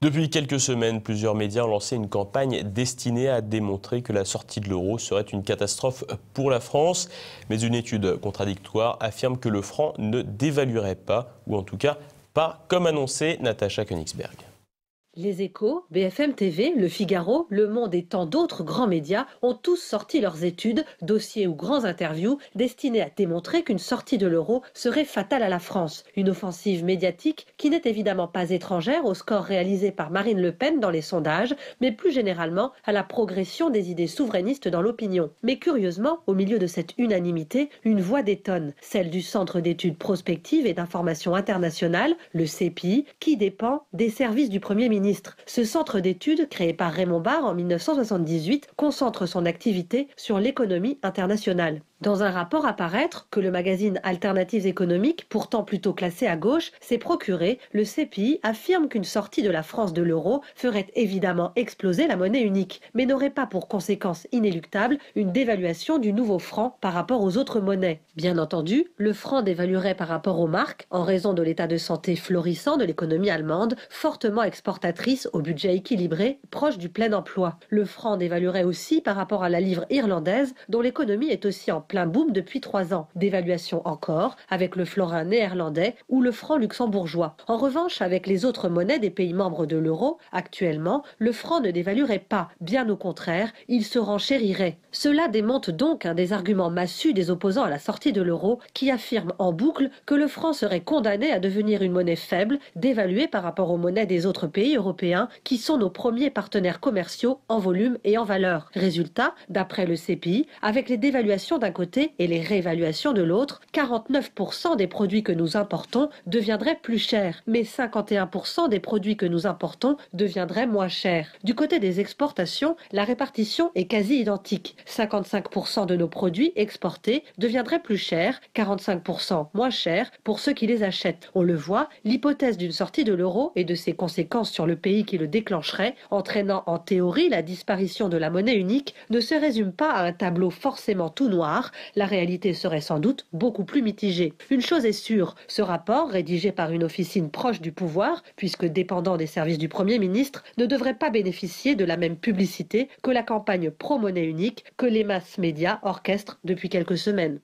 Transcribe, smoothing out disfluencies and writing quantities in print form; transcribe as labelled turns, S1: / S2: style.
S1: Depuis quelques semaines, plusieurs médias ont lancé une campagne destinée à démontrer que la sortie de l'euro serait une catastrophe pour la France. Mais une étude contradictoire affirme que le franc ne dévaluerait pas, ou en tout cas pas comme annoncé. Natacha Königsberg.
S2: Les Échos, BFM TV, Le Figaro, Le Monde et tant d'autres grands médias ont tous sorti leurs études, dossiers ou grands interviews destinés à démontrer qu'une sortie de l'euro serait fatale à la France. Une offensive médiatique qui n'est évidemment pas étrangère au score réalisé par Marine Le Pen dans les sondages, mais plus généralement à la progression des idées souverainistes dans l'opinion. Mais curieusement, au milieu de cette unanimité, une voix détonne, celle du Centre d'études prospectives et d'information internationale, le CEPI, qui dépend des services du Premier ministre. Ce centre d'études, créé par Raymond Barre en 1978, concentre son activité sur l'économie internationale. Dans un rapport à paraître, que le magazine Alternatives économiques, pourtant plutôt classé à gauche, s'est procuré, le CPI affirme qu'une sortie de la France de l'euro ferait évidemment exploser la monnaie unique, mais n'aurait pas pour conséquence inéluctable une dévaluation du nouveau franc par rapport aux autres monnaies. Bien entendu, le franc dévaluerait par rapport aux marques, en raison de l'état de santé florissant de l'économie allemande, fortement exportatrice au budget équilibré, proche du plein emploi. Le franc dévaluerait aussi par rapport à la livre irlandaise, dont l'économie est aussi en plein boom depuis 3 ans. Dévaluation encore avec le florin néerlandais ou le franc luxembourgeois. En revanche, avec les autres monnaies des pays membres de l'euro, actuellement, le franc ne dévaluerait pas. Bien au contraire, il se renchérirait. Cela démonte donc un des arguments massus des opposants à la sortie de l'euro qui affirment en boucle que le franc serait condamné à devenir une monnaie faible, dévaluée par rapport aux monnaies des autres pays européens qui sont nos premiers partenaires commerciaux en volume et en valeur. Résultat, d'après le CPI, avec les dévaluations d'un côté et les réévaluations de l'autre, 49% des produits que nous importons deviendraient plus chers, mais 51% des produits que nous importons deviendraient moins chers. Du côté des exportations, la répartition est quasi identique. 55% de nos produits exportés deviendraient plus chers, 45% moins chers pour ceux qui les achètent. On le voit, l'hypothèse d'une sortie de l'euro et de ses conséquences sur le pays qui le déclencherait, entraînant en théorie la disparition de la monnaie unique, ne se résume pas à un tableau forcément tout noir. La réalité serait sans doute beaucoup plus mitigée. Une chose est sûre, ce rapport, rédigé par une officine proche du pouvoir, puisque dépendant des services du Premier ministre, ne devrait pas bénéficier de la même publicité que la campagne pro-monnaie unique que les masses médias orchestrent depuis quelques semaines.